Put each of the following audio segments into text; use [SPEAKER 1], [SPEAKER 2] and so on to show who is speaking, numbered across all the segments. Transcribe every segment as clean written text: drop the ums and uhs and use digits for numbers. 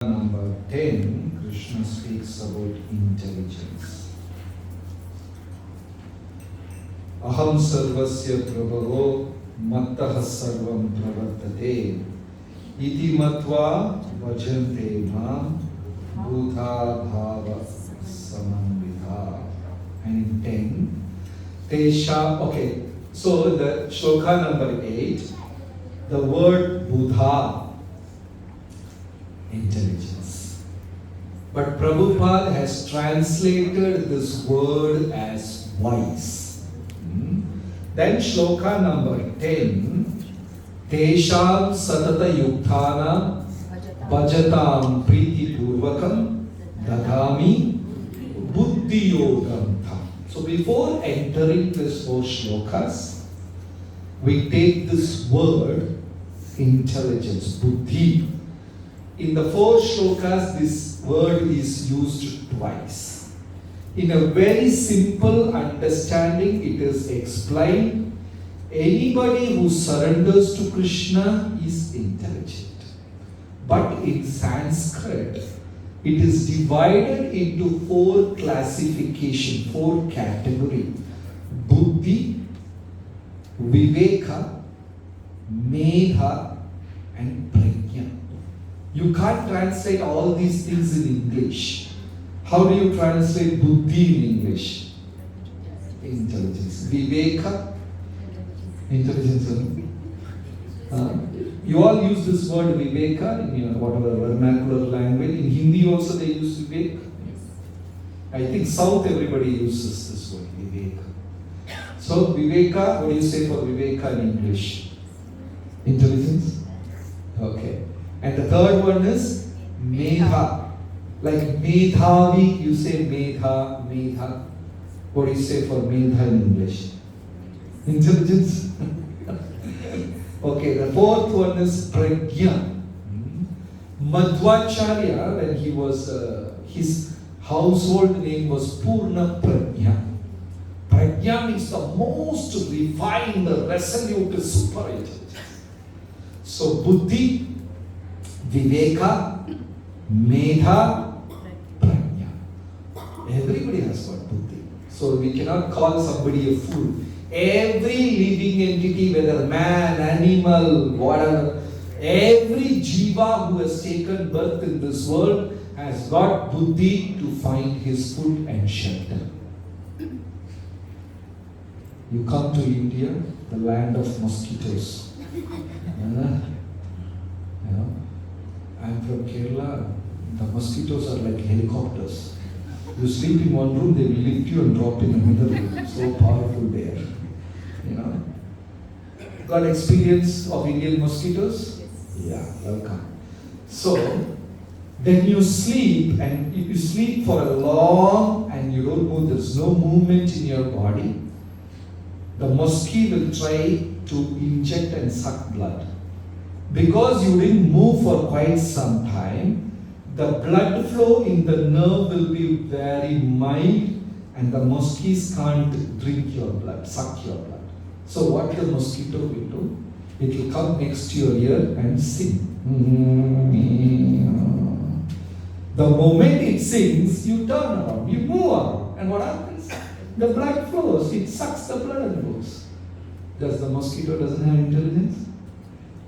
[SPEAKER 1] Number 10, Krishna speaks about intelligence. Aham sarvasya prabhavo mattah sarvam pravartate iti matva vajante mam bhutha bhava samamvidha. And 10, Tesha, okay, so the shloka number 8, the word Buddha, intelligence. But Prabhupada has translated this word as wise. Then shloka number 10, Tesham satata yuktana bhajatam priti purvakam dadami buddhi yogam tham. So before entering these 4 shlokas, we take this word intelligence, buddhi. In the 4 shlokas, this word is used twice. In a very simple understanding, it is explained, anybody who surrenders to Krishna is intelligent. But in Sanskrit, it is divided into 4 classifications, 4 categories. Buddhi, Viveka, Medha, and Pragna. You can't translate all these things in English. How do you translate Buddhi in English? Intelligence. Viveka? Intelligence. You all use this word Viveka in your whatever vernacular language. In Hindi also they use Vivek. I think South everybody uses this word Viveka. So Viveka, what do you say for Viveka in English? Intelligence? Okay. And the third one is Medha. Like Medhavi, you say Medha, Medha. What do you say for Medha in English? Intelligence. Okay, the fourth one is Pragna. Madhvacharya, when he was, his household name was Purna Pragna. Pragna means the most refined, the resolute, super intelligence. So Buddhi, Viveka, Medha, Pragna. Everybody has got Buddhi. So we cannot call somebody a fool. Every living entity, whether man, animal, whatever, every jiva who has taken birth in this world has got Buddhi to find his food and shelter. You come to India, the land of mosquitoes. I'm from Kerala. The mosquitoes are like helicopters. You sleep in one room, they will lift you and drop in another room. So powerful they are. Got experience of Indian mosquitoes? Yeah, welcome. So, then you sleep, and if you sleep for a long and you don't move, there's no movement in your body, the mosquito will try to inject and suck blood. Because you didn't move for quite some time, the blood flow in the nerve will be very mild and the mosquitoes can't drink your blood, suck your blood. So what the mosquito will do? It will come next to your ear and sing. The moment it sings, you turn around, you move around. And what happens? The blood flows, it sucks the blood and goes. Does the mosquito doesn't have intelligence?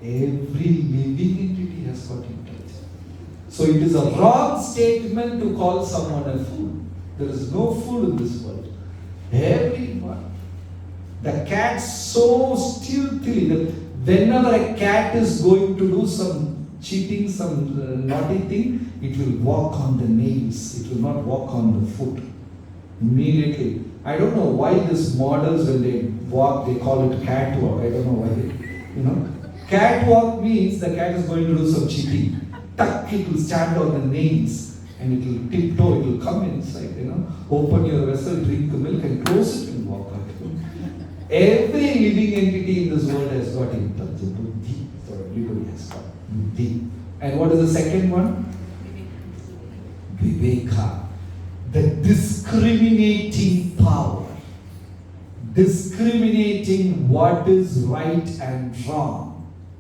[SPEAKER 1] Every living entity has got intelligence. So it is a wrong statement to call someone a fool. There is no fool in this world. Everyone. The cat's so stealthily that whenever a cat is going to do some cheating, some naughty thing, it will walk on the nails. It will not walk on the foot. Immediately. I don't know why these models, when they walk, they call it catwalk. I don't know why. Catwalk means the cat is going to do some cheating. Tuck, it will stand on the nails and it will tiptoe, it will come inside, open your vessel, drink the milk and close it and walk out. Every living entity in this world has got intelligence, Buddhi. So everybody has got Buddhi. And what is the second one? Viveka. The discriminating power. Discriminating what is right and wrong.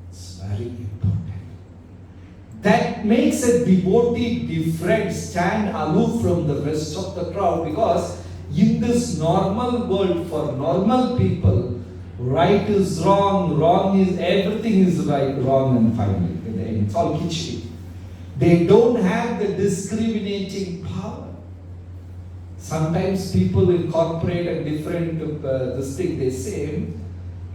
[SPEAKER 1] It's very important. that makes a devotee different, stand aloof from the rest of the crowd, because in this normal world, for normal people, right is wrong, wrong is, everything is right, wrong, and finally, in the end, it's all kitschy. They don't have the discriminating power. Sometimes people in corporate and different this thing, they say,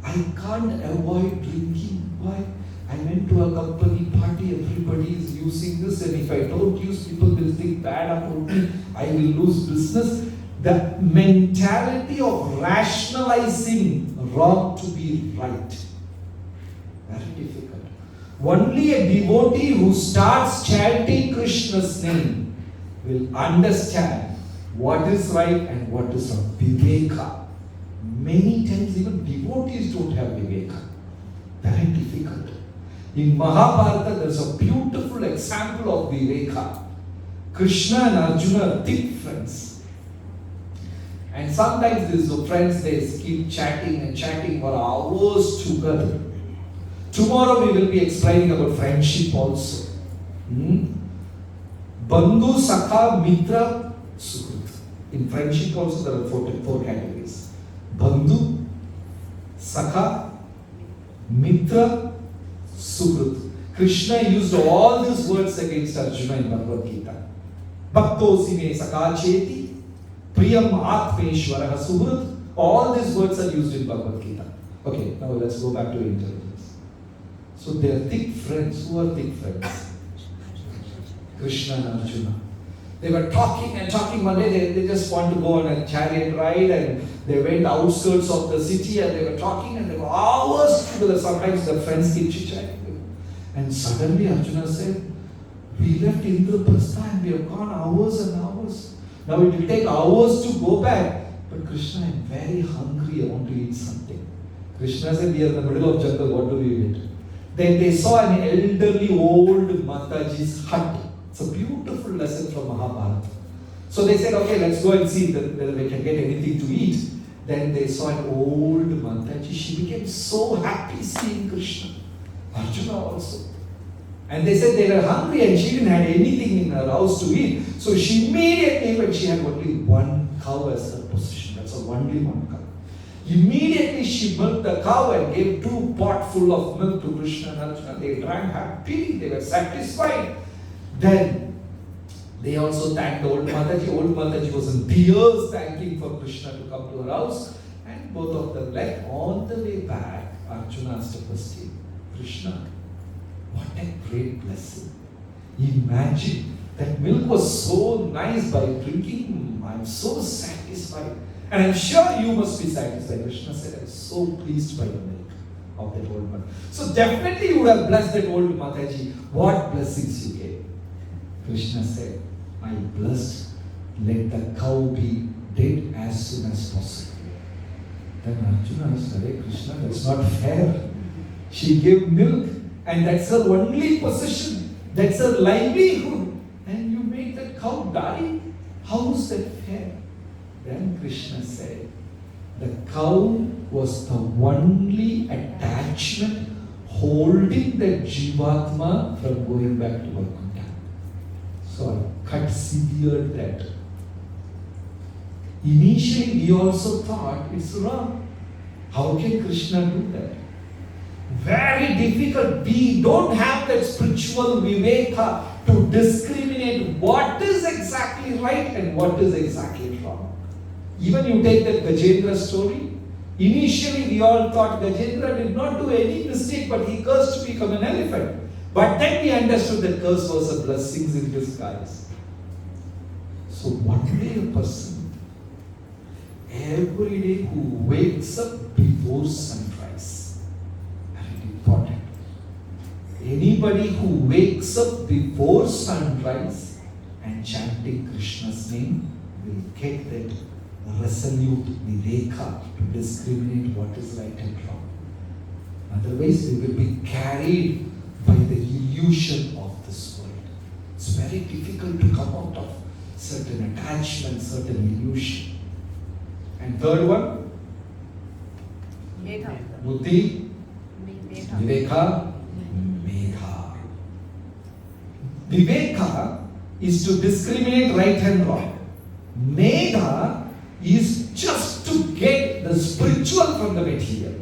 [SPEAKER 1] I can't avoid drinking. Why? I went to a company party, everybody is using this, and if I don't use, people will think bad about me, I will lose business. The mentality of rationalizing wrong to be right. Very difficult. Only a devotee who starts chanting Krishna's name will understand what is right and what is wrong. Viveka. Many times even devotees don't have Viveka. Very difficult. In Mahabharata, there's a beautiful example of Viveka. Krishna and Arjuna are thick friends. And sometimes these friends, they keep chatting and chatting for hours together. Tomorrow we will be explaining about friendship also. Bandhu, Sakha, Mitra, Sukrut. In friendship also there are four categories. Bandhu, Sakha, Mitra, Sukrut. Krishna used all these words against Arjuna in Bhagavad Gita. Bhaktosi me Sakha cheti, Priyam Atmeshwaraha Sukrut. All these words are used in Bhagavad Gita. Okay, now let's go back to intelligence. So they are thick friends. Who are thick friends? Krishna and Arjuna. They were talking and talking. One day they just want to go on a chariot ride, and they went outskirts of the city, and they were talking, and they were hours together. Sometimes the friends keep chit-chatting. And suddenly Arjuna said, we left Indraprastha and we have gone hours and hours. Now it will take hours to go back. But Krishna, I'm very hungry, I want to eat something. Krishna said, we are in the middle of jungle, what do we eat? Then they saw an elderly old Mataji's hut. It's a beautiful lesson from Mahabharata. So they said, okay, let's go and see whether they can get anything to eat. Then they saw an old Mataji. She became so happy seeing Krishna. Arjuna also. And they said they were hungry and she didn't have anything in her house to eat. So she immediately, when she had only one cow as her possession, that's only one cow. Immediately she milked the cow and gave 2 pots full of milk to Krishna and Arjuna. They drank happily, they were satisfied. Then they also thanked old Mataji. Old Mataji was in tears thanking for Krishna to come to her house. And both of them left. On the way back, Arjuna asked a question. Krishna, what a great blessing. Imagine, that milk was so nice. By drinking, I'm so satisfied. And I'm sure you must be satisfied. Krishna said, I'm so pleased by the milk of that old Mataji. So definitely you would have blessed that old Mataji. What blessings you gave? Krishna said, I blessed, let the cow be dead as soon as possible. Then Arjuna said, hey Krishna, that's not fair. She gave milk and that's her only possession. That's her livelihood. And you made that cow die? How is that fair? Then Krishna said, the cow was the only attachment holding the Jivatma from going back to Vaikuntha. So I severed that. Initially we also thought it's wrong. How can Krishna do that? Very difficult. We don't have that spiritual viveka to discriminate what is exactly right and what is exactly wrong. Even you take that Gajendra story. Initially we all thought Gajendra did not do any mistake, but he cursed to become an elephant. But then we understood that curse was a blessing in disguise. So one day a person, every day who wakes up before sunrise, very important. Anybody who wakes up before sunrise and chanting Krishna's name will get that resolute viveka to discriminate what is right and wrong. Otherwise, we will be carried by the illusion of this world. It's very difficult to come out of certain attachment, certain illusion. And third one,
[SPEAKER 2] Medha.
[SPEAKER 1] Buddhi, Viveka, Medha. Viveka is to discriminate right and wrong. Medha is just to get the spiritual from the material.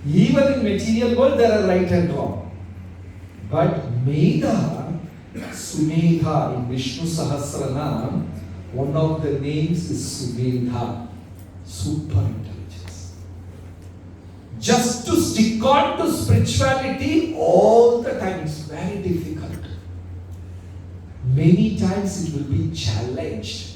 [SPEAKER 1] Even in material world there are right and wrong. But Medha, Sumedha in Vishnu Sahasranam, one of the names is Sumedha, super intelligence. Just to stick on to spirituality all the time is very difficult. Many times it will be challenged.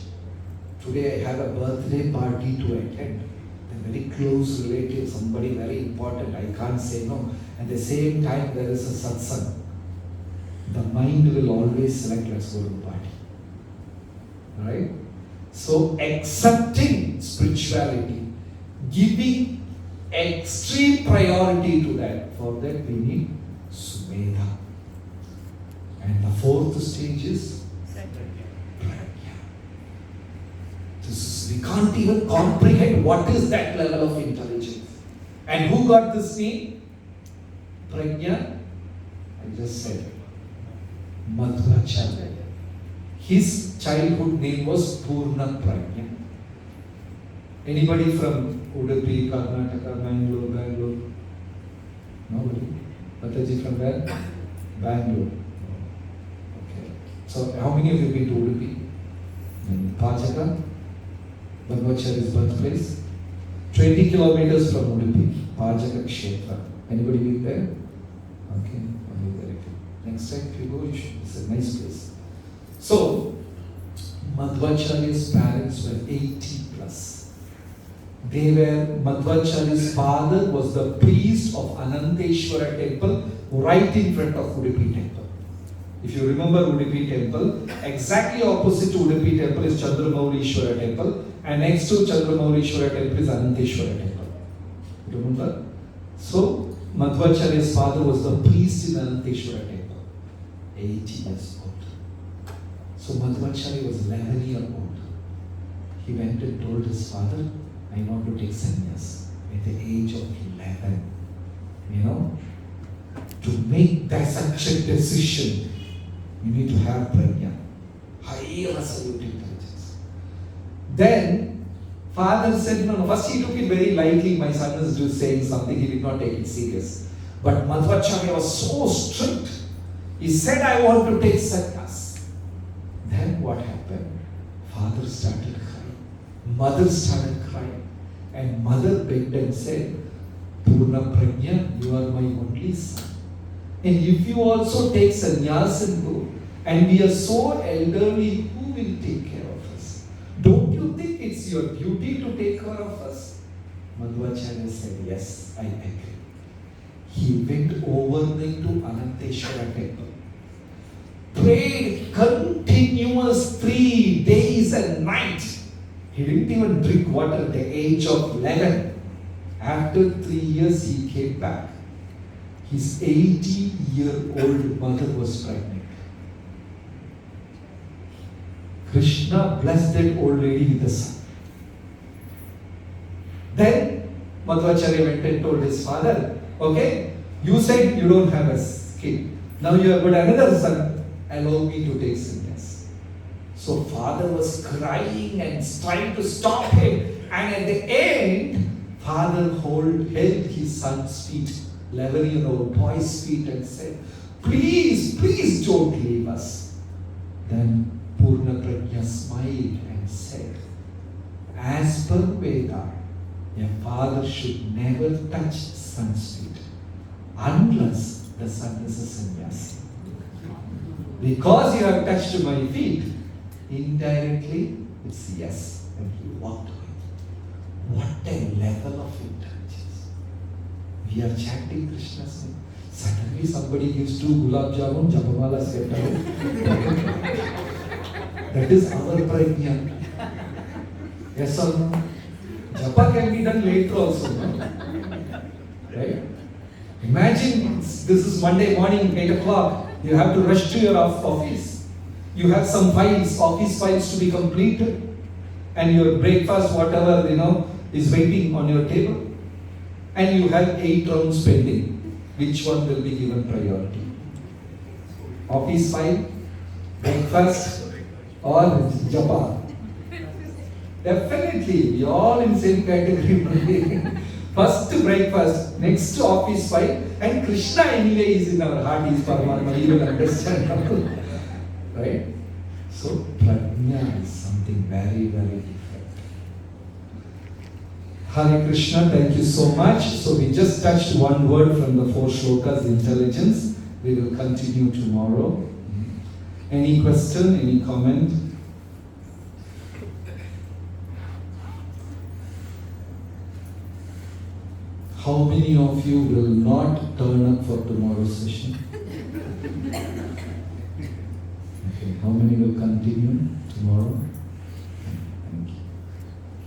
[SPEAKER 1] Today I have a birthday party to attend. A very close relative, somebody very important, I can't say no. At the same time there is a satsang. The mind will always select, let's go to the party. Alright? So accepting spirituality, giving extreme priority to that, for that we need Sumedha. And the fourth stage is Pragna. We can't even comprehend what is that level of intelligence. And who got this name? Pragna? I just said Madhvacharya. His childhood name was Purna Pragna. Anybody from Udupi, Karnataka, Bangalore? Nobody? Mataji from where? Bangalore. Okay. So how many of you have been to Udupi? And Pachaka? Madhvacharya's birthplace? 20 kilometers from Udupi, Pachaka Kshetra. Anybody been there? Okay, I'll be very good. Next time if you go, it's a nice place. So, Madhvacharya's parents were 80 plus. Madhvacharya's father was the priest of Ananteshwara temple right in front of Udupi temple. If you remember Udupi temple, exactly opposite to Udupi temple is Chandramaurishwara temple, and next to Chandramaurishwara temple is Ananteshwara temple. Remember? So, Madhvacharya's father was the priest in Ananteshwara temple. 80 years old. So Madhvacharya was 11 years old. He went and told his father, I want to take sannyas at the age of 11. You know, to make that such a decision, you need to have prajna, high resolute intelligence. Then, father said, no, first he took it very lightly, my son is just saying something, he did not take it serious. But Madhvacharya was so strict. He said, I want to take sannyas. Then what happened? Father started crying. Mother started crying. And mother begged and said, Purna Pragna, you are my only son. And if you also take sannyas and go, and we are so elderly, who will take care of us? Don't you think it's your duty to take care of us? Madhvacharya said, yes, I agree. He went overnight to Ananteshwara temple. Prayed continuous 3 days and night. He didn't even drink water at the age of 11. After 3 years, he came back. His 80-year-old mother was pregnant. Krishna blessed that old lady with a son. Then Madhvacharya went and told his father, okay, you said you don't have a kid. Now you have got another son. Allow me to take sannyas. So father was crying and trying to stop him. And at the end, father held his son's feet, 11-year-old boy's feet, and said, please, please don't leave us. Then Purna Pragna smiled and said, as per Veda, a father should never touch son's feet unless the son is a sannyasi. Because you have touched my feet, indirectly it's yes. And he walked away. What a level of intelligence. We are chanting Krishna's name. Suddenly somebody gives 2 gulab jamun, japamala set out. That is our prajna. Yes or no? Japa can be done later also, no? Right? Imagine this is Monday morning, 8 o'clock. You have to rush to your office. You have some files, office files to be completed. And your breakfast, whatever, is waiting on your table. And you have 8 rounds pending. Which one will be given priority? Office file, breakfast, or japa? Definitely, we all in same category. First breakfast, next office file, and Krishna anyway is in our heart, is Paramatma, you will understand. Right? So, Pragna is something very, very different. Hare Krishna, thank you so much. So, we just touched one word from the 4 shlokas, intelligence. We will continue tomorrow. Any question, any comment? How many of you will not turn up for tomorrow's session? Okay, how many will continue tomorrow? Thank you.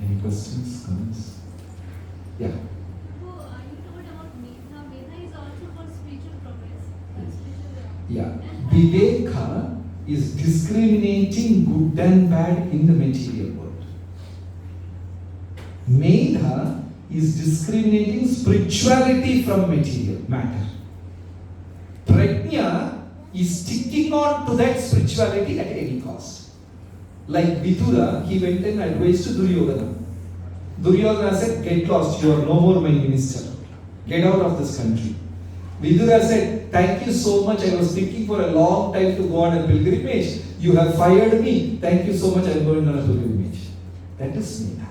[SPEAKER 1] Any questions, comments? Yeah.
[SPEAKER 2] So, you told about Medha. Medha is also for spiritual progress.
[SPEAKER 1] Yeah. Viveka is discriminating good and bad in the material world. Medha is discriminating spirituality from material matter. Pragna is sticking on to that spirituality at any cost. Like Vidura, he went and advised to Duryodhana. Duryodhana said, get lost, you are no more my minister. Get out of this country. Vidura said, thank you so much, I was thinking for a long time to go on a pilgrimage. You have fired me. Thank you so much, I am going on a pilgrimage. That is Medha.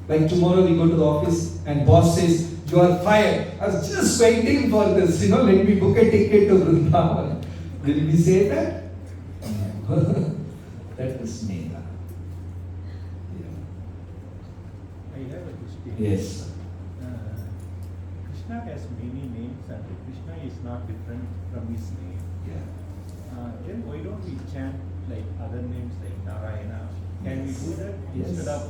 [SPEAKER 1] Like tomorrow we go to the office and boss says, you are fired. I was just waiting for this, let me book a ticket to Vrindavan. Will we say that? No. That is Medha.
[SPEAKER 3] I have a question.
[SPEAKER 1] Yes.
[SPEAKER 3] Krishna has many names and Krishna is not different from his name.
[SPEAKER 1] Yeah.
[SPEAKER 3] Then why don't we chant like other names like Narayana? Can we do that
[SPEAKER 1] Yes.
[SPEAKER 3] instead of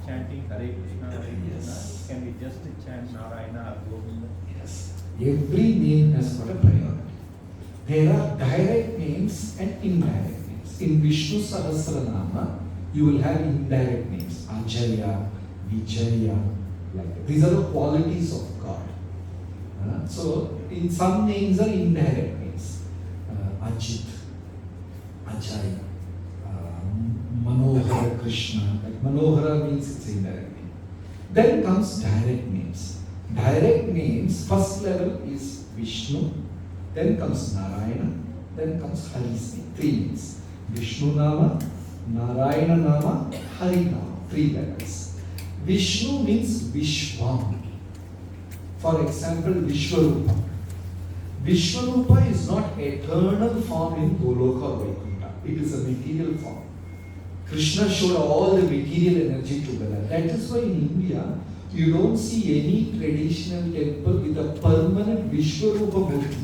[SPEAKER 3] chanting Hare Krishna, Hare Krishna?
[SPEAKER 1] Yes.
[SPEAKER 3] Can we just chant Narayana or Govinda?
[SPEAKER 1] Yes. Every name has got a priority. There are direct names and indirect names. In Vishnu Sahasranama, you will have indirect names. Ajaya, Vijaya, like that. These are the qualities of God. So, in some names are indirect names. Ajit, Ajay, Manohara Krishna. Like Manohara means it's indirect name. Then comes direct names. Direct names, first level is Vishnu, then comes Narayana, then comes Hari's name. 3 names. Vishnu Nama, Narayana Nama, Hari Nama. 3 levels. Vishnu means Vishwam. For example, Vishwarupa. Vishwarupa is not eternal form in Goloka or Vaikuntha. It is a material form. Krishna showed all the material energy together. That is why in India, you don't see any traditional temple with a permanent Vishwarupa Murti.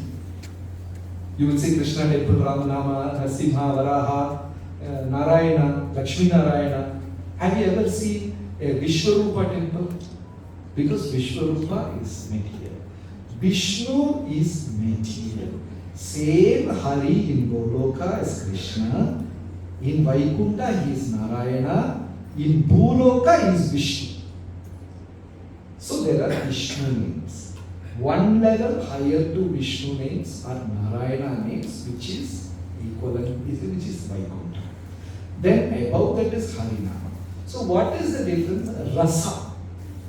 [SPEAKER 1] You will see Krishna temple, Ramanama, Narasimha, Varaha, Narayana, Lakshmi Narayana. Have you ever seen a Vishwarupa temple? Because Vishwarupa is material. Vishnu is material. Same Hari in Goloka as Krishna. In Vaikuntha he is Narayana. In Bhuloka he is Vishnu. So there are Vishnu names. One level higher to Vishnu names are Narayana names, which is equivalent, which is Vaikuntha. Then above that is Harinama. So what is the difference? Rasa.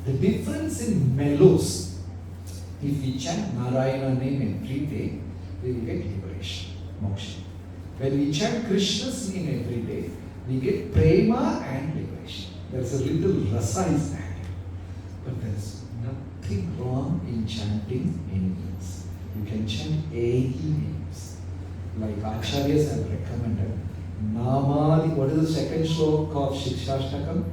[SPEAKER 1] The difference in mellows. If we chant Narayana name every day, we will get liberation, moksha. When we chant Krishna's name every day, we get prema and liberation. There is a little rasa is added. But there is nothing wrong in chanting any names. You can chant any names. Like Acharyas have recommended. Namadi, what is the second shloka of Shikshashtakam?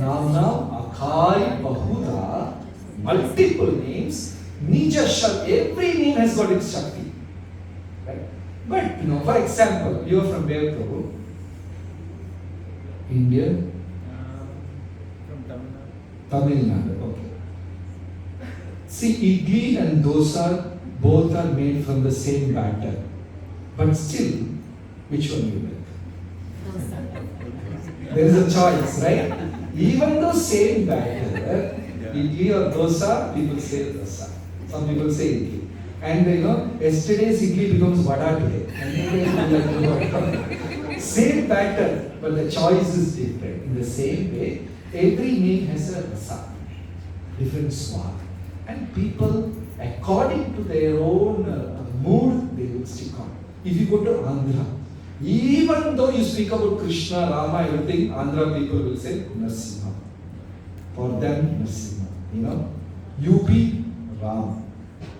[SPEAKER 1] Namna, Akai, Bahuda, multiple names. Nija Shakti, every name has got its Shakti. Right? But, for example, you are from where, Prabhu? India?
[SPEAKER 3] From Tamil Nadu.
[SPEAKER 1] Tamil Nadu, okay. See, idli and dosa both are made from the same batter. But still, which one you make? There is a choice, right? Even though same batter, idli or dosa, people say dosa. Some people say idli. And yesterday's idli becomes vada today. And same pattern, but the choice is different. In the same way, every name has a rasa, different swag. And people, according to their own mood, they will stick on. If you go to Andhra, even though you speak about Krishna, Rama, everything, Andhra people will say Narasimha. For them, Narasimha. UP, Ram.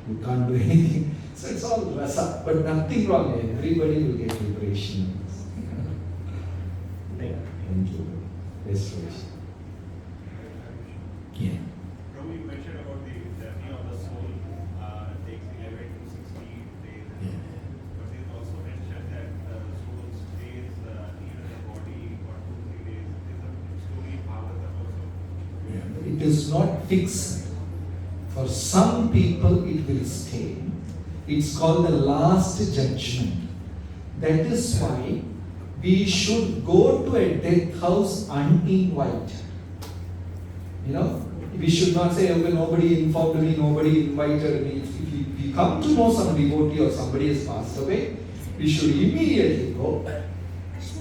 [SPEAKER 1] You can't do anything. So it's all rasa, but nothing wrong. Everybody will get liberation. Thank you. Restoration. Yeah.
[SPEAKER 4] Prabhu, you mentioned about the journey of the soul takes 11 to 16 days.
[SPEAKER 1] Yeah.
[SPEAKER 4] But it also mentioned that the soul stays near the body for 2-3 days. It is a story Bhagavatam also.
[SPEAKER 1] Yeah. It is not fixed. For some people it will stay. It's called the last judgment. That is why we should go to a death house uninvited. We should not say, okay, nobody informed me, nobody invited me. If we come to know some devotee or somebody has passed away, we should immediately go,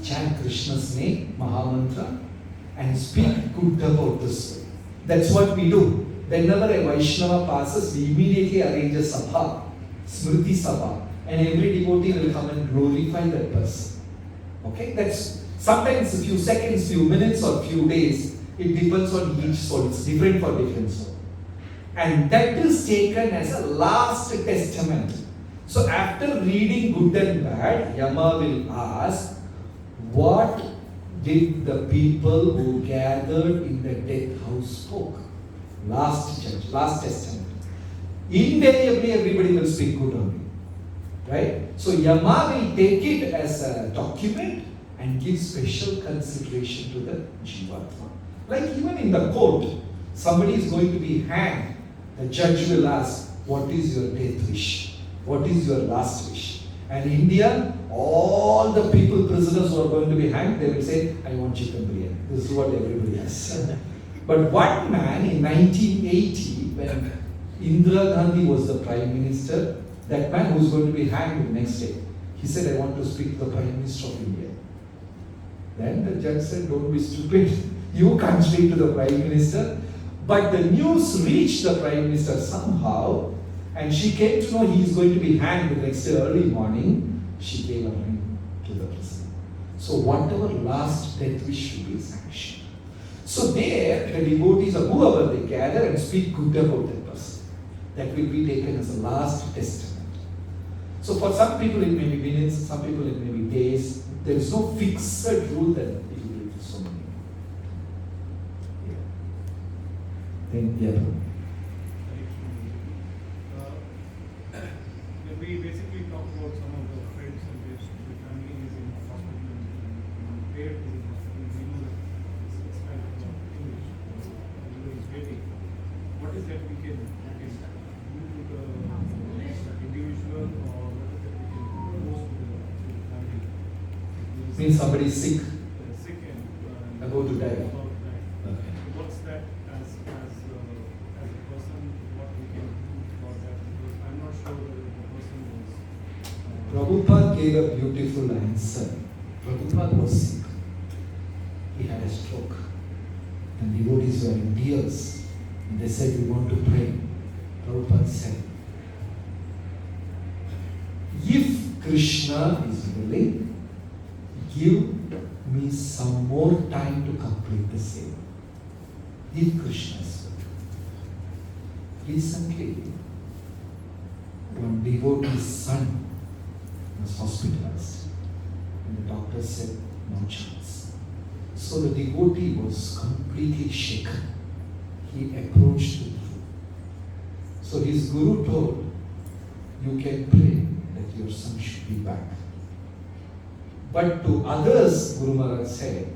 [SPEAKER 1] chant Krishna's name, Mahamantra, and speak good about the soul. That's what we do. Whenever a Vaishnava passes, we immediately arrange a sabha, smriti sabha, and every devotee will come and glorify that person. Okay, that's sometimes a few seconds, few minutes, or few days. It depends on each soul. It's different for different soul. And that is taken as a last testament. So after reading good and bad, Yama will ask, what did the people who gathered in the death house spoke? Last judge, last testament. Invariably, everybody will speak good only. Right? So Yama will take it as a document and give special consideration to the Jivatma. Like even in the court, somebody is going to be hanged. The judge will ask, what is your death wish? What is your last wish? And in India, all the people, prisoners who are going to be hanged, they will say, I want chicken biryani. This is what everybody has. But one man in 1980, when Indira Gandhi was the Prime Minister, that man who was going to be hanged the next day, he said, I want to speak to the Prime Minister of India. Then the judge said, don't be stupid. You can't speak to the Prime Minister. But the news reached the Prime Minister somehow, and she came to know he is going to be hanged the next day early morning. She gave a ring to the prison. So whatever last death wish should be sanctioned. So there, the devotees or whoever, they gather and speak good about that person. That will be taken as a last testament. So for some people it may be minutes, some people it may be days. There is no fixed rule that it will be so many. Then,
[SPEAKER 3] We basically talk about some of the friends and the family is in hospital and parent is in hospital. We know that it's kind of English. Is waiting. What is that we can do to the individual, or what is that we can propose to the family?
[SPEAKER 1] means somebody is sick,
[SPEAKER 3] Sick and
[SPEAKER 1] about to die.
[SPEAKER 3] about to die.
[SPEAKER 1] Okay.
[SPEAKER 3] What's that as a person? What we can do for that? Because I'm not sure whether the person was.
[SPEAKER 1] Prabhupada gave a beautiful answer. Prabhupada was sick. He had a stroke. And devotees were in tears. And they said, we want to pray. Prabhupada said, if Krishna is willing, give me some more time to complete the seva. If Krishna is willing. Recently, one devotee's son was hospitalized. And the doctor said, no chance. So the devotee was completely shaken. He approached the Guru. So his Guru told, you can pray that your son should be back. But to others, Guru said,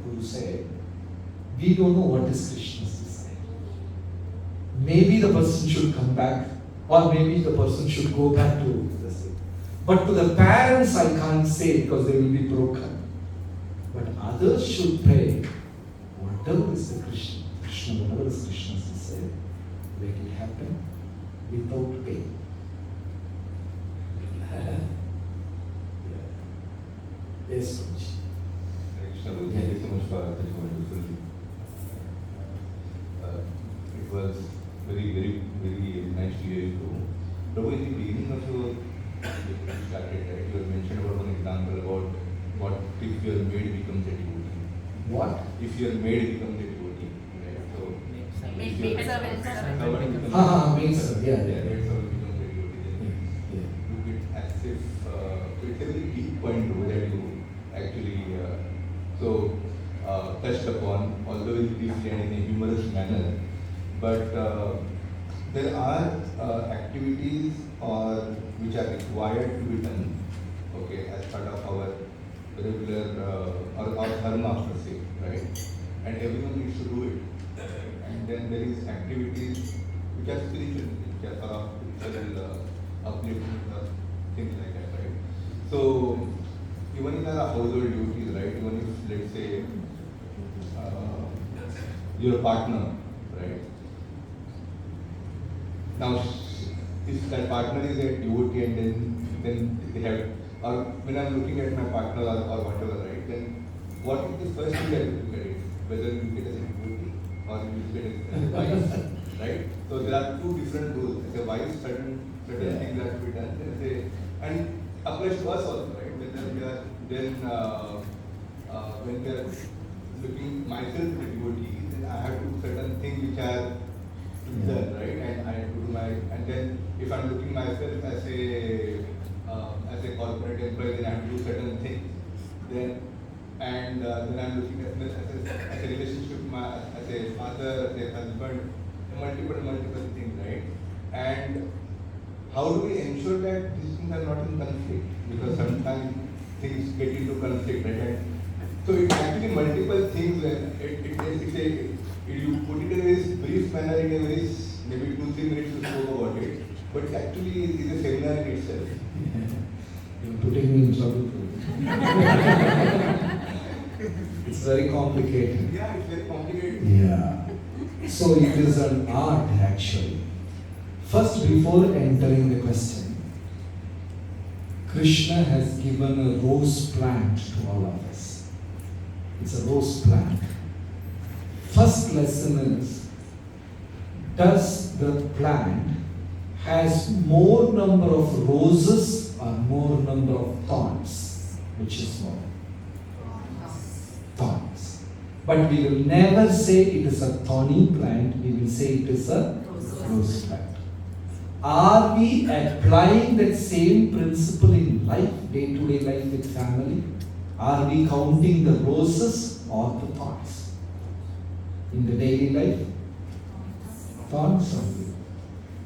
[SPEAKER 1] we don't know what is Krishna's desire. Maybe the person should come back, or maybe the person should go back to the same. But to the parents, I can't say because they will be broken. But others should pray, whatever is the Krishna, whatever is Krishna's desire, let it happen without pain. Yes, Coach.
[SPEAKER 5] Prabhu, thank you so much for such a wonderful. It was very nice to hear you. Prabhu, in the beginning of your started, right, you had mentioned about one example about what if your maid becomes a devotee.
[SPEAKER 1] What?
[SPEAKER 5] If your maid becomes a devotee, right? So if your
[SPEAKER 6] Maid servant.
[SPEAKER 5] servant becomes
[SPEAKER 1] Maid servant, yeah.
[SPEAKER 5] maid servant becomes a devotee, then look it as if it's a very deep point though that you actually touched upon, although very briefly and in a humorous manner. But there are activities which are required to be done, okay, as part of our regular or our dharma per se, right? And everyone needs to do it. And then there is activities which are spiritual, which are sort of spiritual uplifting or things like that, right? So even in our household duties, right? Even if let's say your partner, right? Now, if that partner is a devotee and then they have, or when I'm looking at my partner or whatever, right? Then what is the first thing that you look at it? Whether you look at it as a devotee or you look at it as a wife, right? So there are two different rules. As a wife, certain things have to be done. And applies to us also, right? Whether we are then when we are looking myself as a devotee, then I have to do certain things which are to be done, right? And I have to do and then if I'm looking myself as a corporate employee, then I have to do certain things. Then I'm looking as a relationship, as a father, as a husband, multiple things, right? And how do we ensure that these things are not in conflict? Because sometimes things get into conflict, right? And so it's actually multiple things when you put it in a very brief manner, in a very maybe 2-3 minutes to spoke about it, but it actually is a seminar in itself.
[SPEAKER 1] You're putting me in trouble. It's very complicated.
[SPEAKER 5] Yeah, it's very complicated.
[SPEAKER 1] Yeah. So it is an art actually. First, before entering the question, Krishna has given a rose plant to all of us. It's a rose plant. First lesson is, does the plant has more number of roses or more number of thorns? Which is more? Thorns. But we will never say it is a thorny plant, we will say it is a rose plant. Are we applying that same principle in life, day-to-day life with family? Are we counting the roses or the thorns? In the daily life? Thorns only.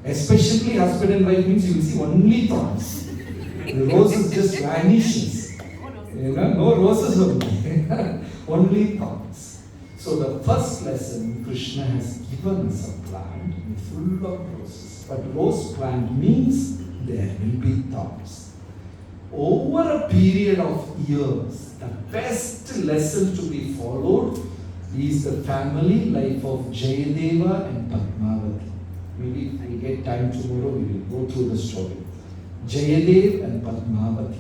[SPEAKER 1] Especially husband and wife means you will see only thorns. The roses just vanishes. No roses only. Only thorns. So the first lesson, Krishna has given us a plant full of roses. But rose plant means there will be thorns. Over a period of years, the best lesson to be followed is the family life of Jayadeva and Padmavati. Maybe if we get time tomorrow, we will go through the story. Jayadev and Padmavati.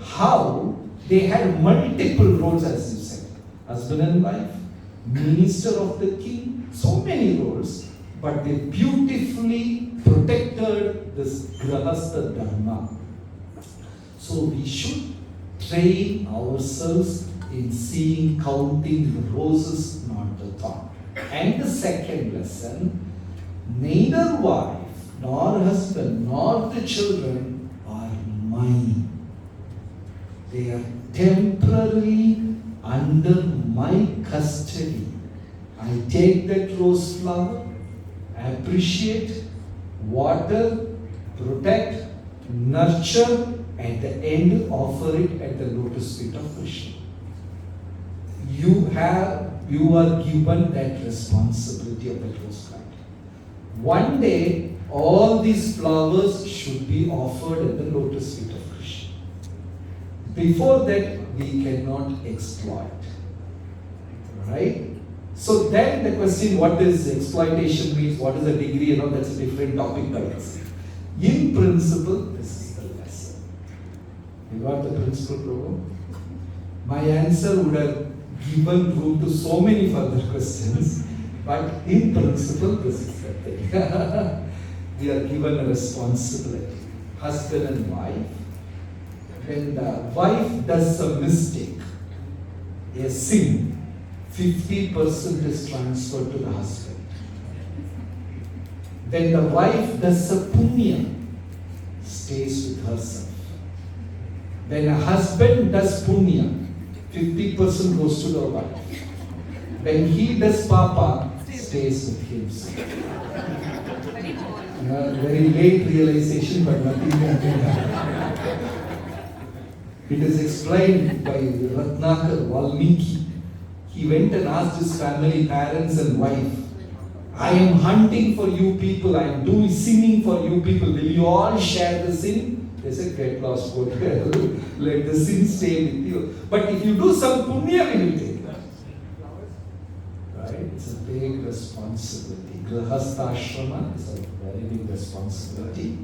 [SPEAKER 1] How they had multiple roles, as you said. Husband and wife, minister of the king, so many roles, but they beautifully protected this Grahastha Dharma. So we should train ourselves in seeing, counting the roses, not the thorn. And the second lesson, neither wife, nor husband, nor the children are mine. They are temporarily under my custody. I take that rose flower, appreciate, water, protect, nurture, at the end offer it at the lotus feet of Krishna. You are given that responsibility of that rose plant. One day, all these flowers should be offered at the lotus feet of Krishna. Before that, we cannot exploit. Right? So then the question, what is exploitation means, what is a degree, that's a different topic by itself. In principle, this is the lesson. You got the principle, Prabhu? My answer would have given room to so many further questions, but in principle, this is the thing. We are given a responsibility, husband and wife. When the wife does a mistake, a sin, 50% is transferred to the husband. When the wife does a punya, stays with herself. When a husband does punya, 50% goes to the wife. When he does papa, stays with himself. Very late realization, but nothing can be done. It is explained by Ratnakar Valmiki. He went and asked his family, parents and wife, I am hunting for you people, I am doing sinning for you people. Will you all share the sin? They said, get lost, go to hell. Let the sin stay with you. But if you do some punya, we will take that. Right? It's a big responsibility. Grahastha ashrama is a very big responsibility.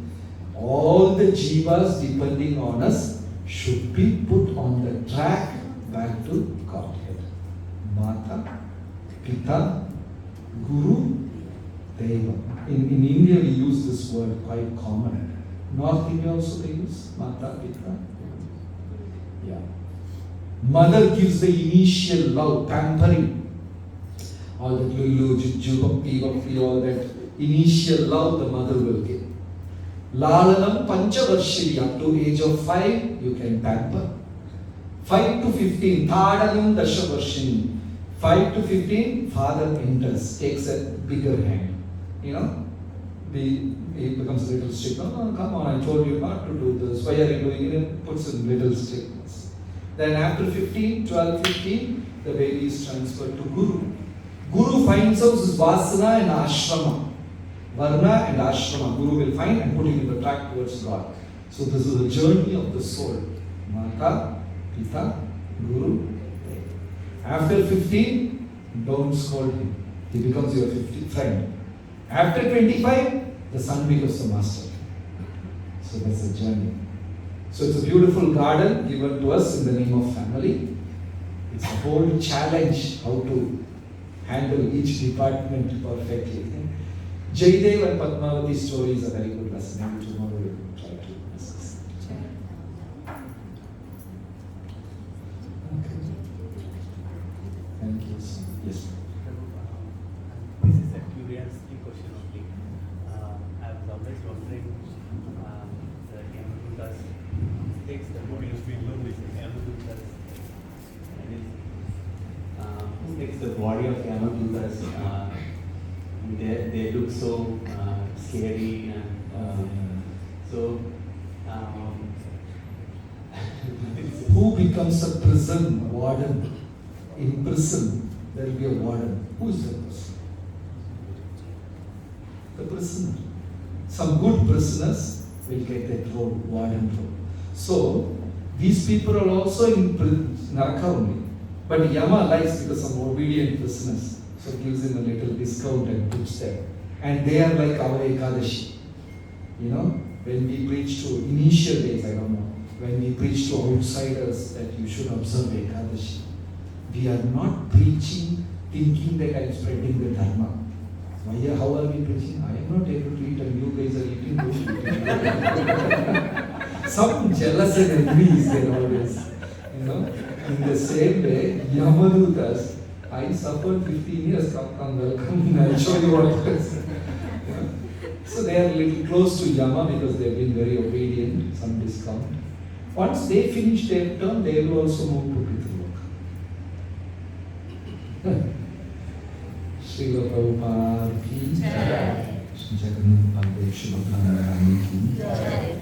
[SPEAKER 1] All the jivas depending on us should be put on the track back to Godhead. Mata, Pita, Guru, Deva. In India we use this word quite common. North India also they use Mata, Pita. Yeah. Mother gives the initial love, pampering. All that lulu, jujju, all that initial love the mother will give. Lalanam Panchavarshiri, up to age of 5, you can pamper. 5 to 15, Thadanam Dashavarshini. 5 to 15, father enters, takes a bigger hand. You know, he becomes a little strict. No, come on, I told you not to do this. Why are you doing it? And puts in little strictness. Then after 15, 12, 15, the baby is transferred to Guru. Guru finds out his Vasana and Ashrama. Varna and Ashrama, Guru will find and put him in the track towards God. So this is the journey of the soul. Mata, Pita, Guru. After 15, don't scold him. He becomes your 50th friend. After 25, the son becomes the master. So that's the journey. So it's a beautiful garden given to us in the name of family. It's a whole challenge how to handle each department perfectly. Jaidev and Padmavati story is a very good lesson. Maybe tomorrow we will try to discuss. Okay. Thank you. Yes.
[SPEAKER 6] This is a curiosity question only. I was always wondering, the Yamadutas takes the body of Yamadutas, takes the body of Yamadutas. They look so scary and so.
[SPEAKER 1] Who becomes a prison warden? In prison, there will be a warden. Who is the person? The prisoner. Some good prisoners will get that role, warden role. So, these people are also in Naraka only. But Yama likes because some obedient prisoners. So gives them a little discount and puts them. And they are like our Ekadashi. You know, when we preach to initial days, I don't know, when we preach to outsiders that you should observe Ekadashi, we are not preaching thinking that I am spreading the Dharma. How are we preaching? I am not able to eat and you guys are eating. Some jealous and envy is there always. You know, in the same way, Yamadutas, I suffered 15 years, come welcome, I'll show you what it is. Yeah. So they are a little close to Yama because they have been very obedient, some discount. Once they finish their term, they will also move to Pitruloka. Srila Prabhupada ki Jai. Jagat ki Jai.